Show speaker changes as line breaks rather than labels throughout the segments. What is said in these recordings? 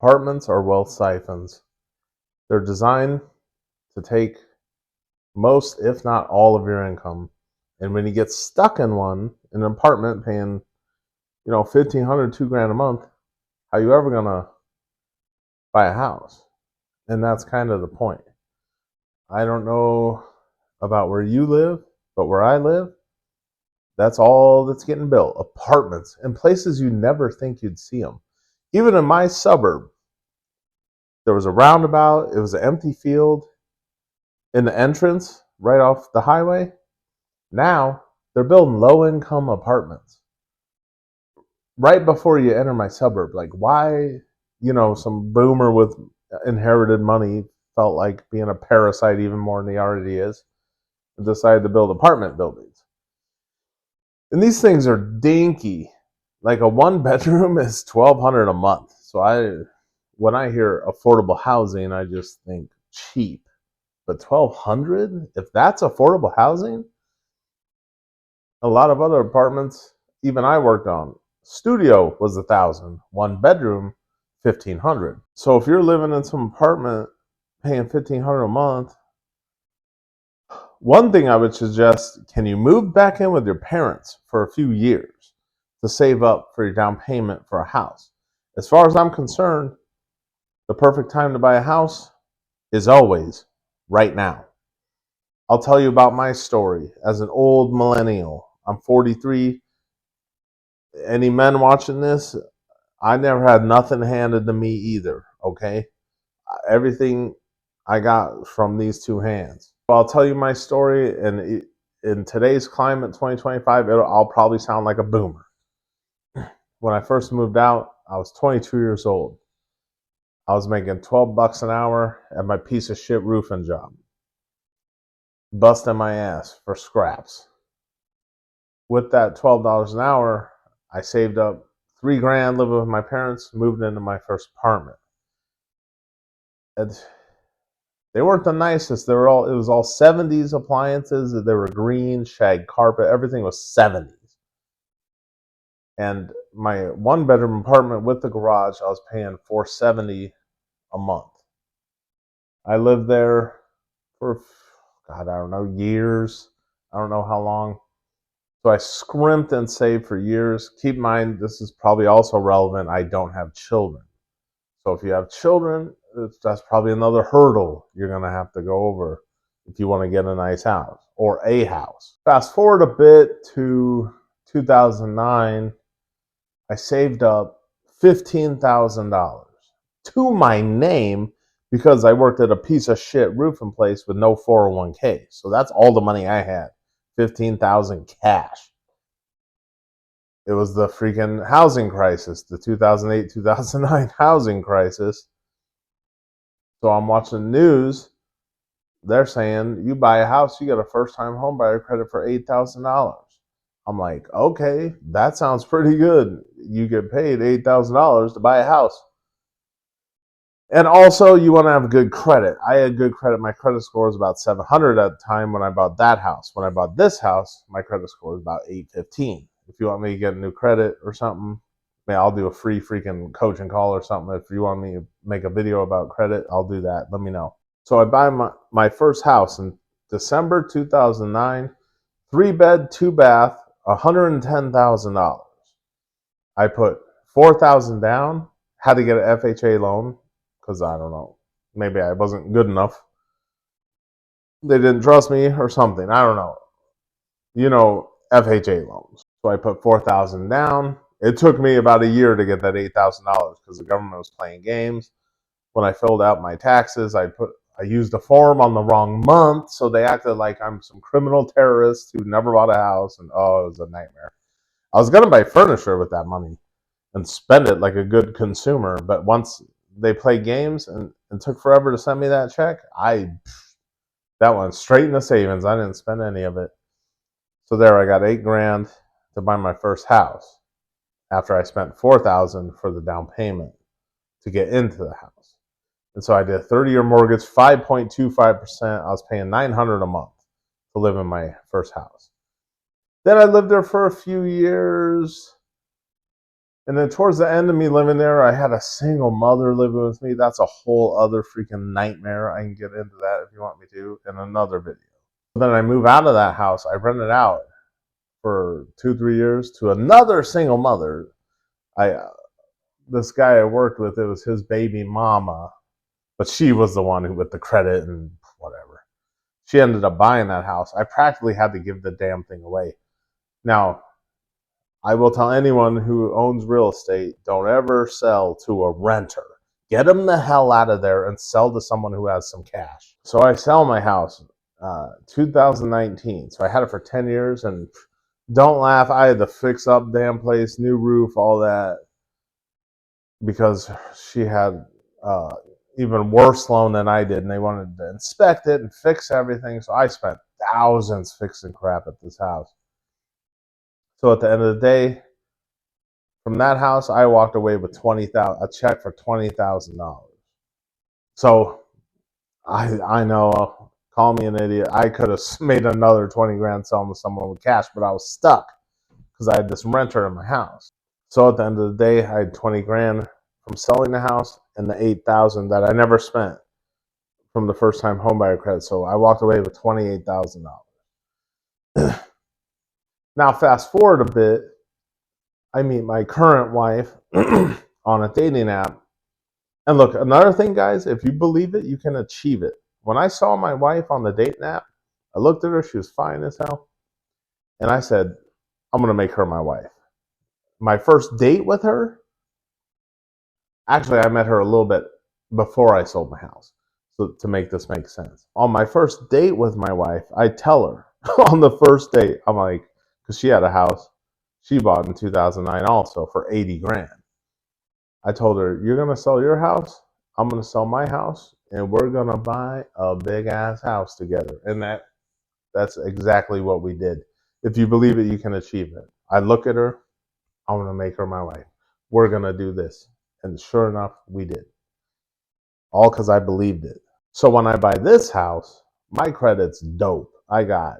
Apartments are wealth siphons. They're designed to take most, if not all, of your income. And when you get stuck in in an apartment paying, 1,500, $2,000 a month, how you ever gonna buy a house? And that's kind of the point. I don't know about where you live, but where I live, that's all that's getting built. Apartments in places you never think you'd see them. Even in my suburb, there was a roundabout, it was an empty field. In the entrance, right off the highway, now they're building low income apartments right before you enter my suburb. Like, why, some boomer with inherited money felt like being a parasite even more than he already is and decided to build apartment buildings. And these things are dinky. Like a one bedroom is $1,200 a month. So when I hear affordable housing, I just think cheap. But $1,200, if that's affordable housing, a lot of other apartments, even I worked on, studio was $1,000, one bedroom, $1,500. So if you're living in some apartment paying $1,500 a month, one thing I would suggest: can you move back in with your parents for a few years to save up for your down payment for a house? As far as I'm concerned, the perfect time to buy a house is always right now. I'll tell you about my story as an old millennial. I'm 43. Any men watching this, I never had nothing handed to me either, okay? Everything I got from these two hands. I'll tell you my story, and in today's climate, 2025, I'll probably sound like a boomer. When I first moved out, I was 22 years old. I was making $12 an hour at my piece of shit roofing job, busting my ass for scraps. With that $12 an hour, I saved up $3,000 living with my parents, moved into my first apartment. And they weren't the nicest. It was all 70s appliances. They were green, shag carpet. Everything was 70s. And my one bedroom apartment with the garage, I was paying $470 a month. I lived there for, God, I don't know, years. I don't know how long. So I scrimped and saved for years. Keep in mind, this is probably also relevant. I don't have children. So if you have children, that's probably another hurdle you're going to have to go over if you want to get a nice house or a house. Fast forward a bit to 2009, I saved up $15,000 to my name because I worked at a piece of shit roofing place with no 401k. So that's all the money I had, $15,000 cash. It was the freaking housing crisis, the 2008, 2009 housing crisis. So I'm watching the news. They're saying you buy a house, you get a first-time home buyer credit for $8,000. I'm like, okay, that sounds pretty good. You get paid $8,000 to buy a house. And also, you want to have good credit. I had good credit. My credit score was about 700 at the time when I bought that house. When I bought this house, my credit score was about 815. If you want me to get a new credit or something, I'll do a free freaking coaching call or something. If you want me to make a video about credit, I'll do that. Let me know. So I buy my first house in December 2009, 3-bed, 2-bath, $110,000. I put $4,000 down, had to get an FHA loan because I don't know, maybe I wasn't good enough. They didn't trust me or something. I don't know. FHA loans. So I put $4,000 down. It took me about a year to get that $8,000 because the government was playing games. When I filled out my taxes, I used a form on the wrong month, so they acted like I'm some criminal terrorist who never bought a house, and it was a nightmare. I was gonna buy furniture with that money and spend it like a good consumer, but once they played games and took forever to send me that check, that went straight in the savings. I didn't spend any of it. So there, I got $8,000 to buy my first house after I spent $4,000 for the down payment to get into the house. And so I did a 30-year mortgage, 5.25%. I was paying $900 a month to live in my first house. Then I lived there for a few years. And then towards the end of me living there, I had a single mother living with me. That's a whole other freaking nightmare. I can get into that if you want me to in another video. But then I move out of that house. I rent it out for 2-3 years to another single mother. This guy I worked with, it was his baby mama, but she was the one who with the credit and whatever. She ended up buying that house. I practically had to give the damn thing away. Now, I will tell anyone who owns real estate, don't ever sell to a renter. Get them the hell out of there and sell to someone who has some cash. So I sell my house 2019. So I had it for 10 years, and don't laugh, I had to fix up damn place, new roof, all that, because she had even worse loan than I did, and they wanted to inspect it and fix everything. So I spent thousands fixing crap at this house. So at the end of the day, from that house, I walked away with a check for $20,000. So I know, call me an idiot. I could have made another 20 grand selling to someone with cash, but I was stuck because I had this renter in my house. So at the end of the day, I had 20 grand from selling the house and the 8,000 that I never spent from the first time homebuyer credit. So I walked away with $28,000. Now fast forward a bit, I meet my current wife on a dating app. And look, another thing, guys, if you believe it, you can achieve it. When I saw my wife on the dating app, I looked at her, she was fine as hell. And I said, I'm going to make her my wife. My first date with her, actually, I met her a little bit before I sold my house. So to make this make sense. On my first date with my wife, I tell her on the first date, I'm like, because she had a house she bought in 2009 also for 80 grand. I told her, you're going to sell your house, I'm going to sell my house, and we're going to buy a big ass house together. And that's exactly what we did. If you believe it, you can achieve it. I look at her, I'm going to make her my wife. We're going to do this. And sure enough, we did. All because I believed it. So when I buy this house, my credit's dope. I got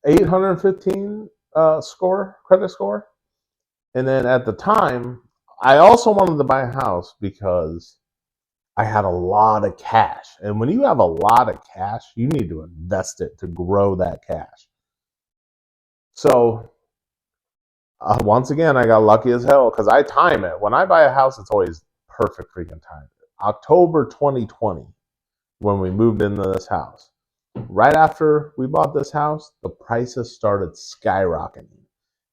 815 credit score. And then at the time, I also wanted to buy a house because I had a lot of cash. And when you have a lot of cash, you need to invest it to grow that cash. So once again, I got lucky as hell because I time it. When I buy a house, it's always perfect freaking time. October 2020, when we moved into this house. Right after we bought this house, the prices started skyrocketing.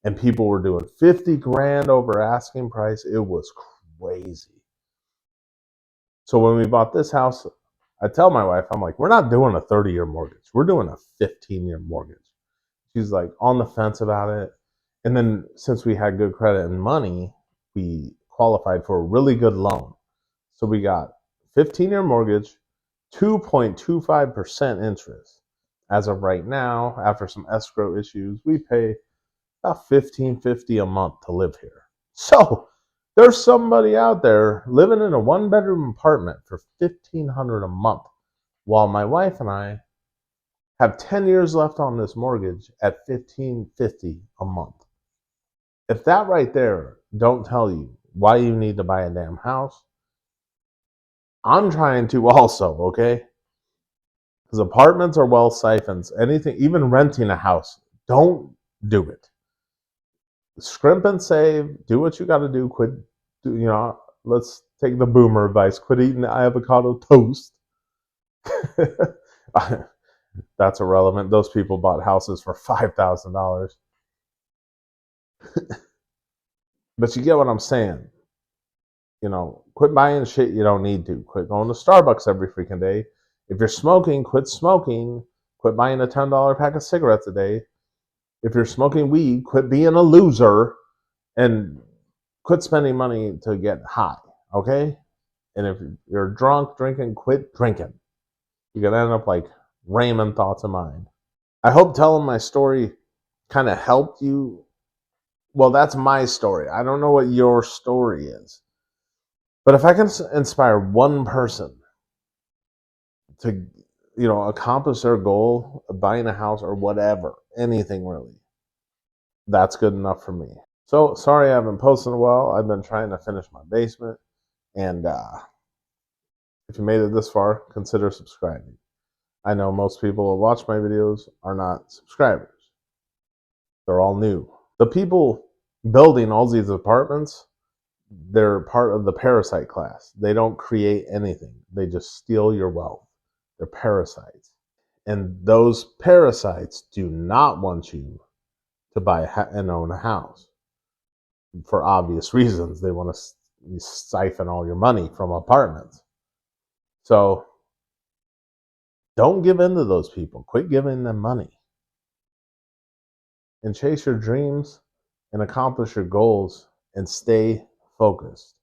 And people were doing 50 grand over asking price. It was crazy. So when we bought this house, I tell my wife, I'm like, we're not doing a 30-year mortgage. We're doing a 15-year mortgage. She's like on the fence about it. And then since we had good credit and money, we qualified for a really good loan. So we got 15-year mortgage, 2.25% interest. As of right now, after some escrow issues, we pay about $1,550 a month to live here. So there's somebody out there living in a one-bedroom apartment for $1,500 a month, while my wife and I have 10 years left on this mortgage at $1,550 a month. If that right there don't tell you why you need to buy a damn house, I'm trying to also, okay? Because apartments are well siphons. Anything, even renting a house, don't do it. Scrimp and save. Do what you got to do. Quit, let's take the boomer advice. Quit eating avocado toast. That's irrelevant. Those people bought houses for $5,000. But you get what I'm saying. Quit buying shit you don't need to. Quit going to Starbucks every freaking day. If you're smoking, quit smoking. Quit buying a $10 pack of cigarettes a day. If you're smoking weed, quit being a loser and quit spending money to get high, okay? And if you're drunk drinking, quit drinking. You're going to end up like Raymond Thoughts of Mine. I hope telling my story kind of helped you. Well, that's my story. I don't know what your story is. But if I can inspire one person to, accomplish their goal of buying a house or whatever, anything really, that's good enough for me. So sorry I haven't posted in a while. I've been trying to finish my basement, and if you made it this far, consider subscribing. I know most people who watch my videos are not subscribers. They're all new. The people building all these apartments, they're part of the parasite class. They don't create anything. They just steal your wealth. They're parasites. And those parasites do not want you to buy and own a house for obvious reasons. They want to siphon all your money from apartments. So don't give in to those people. Quit giving them money and chase your dreams and accomplish your goals and stay focused.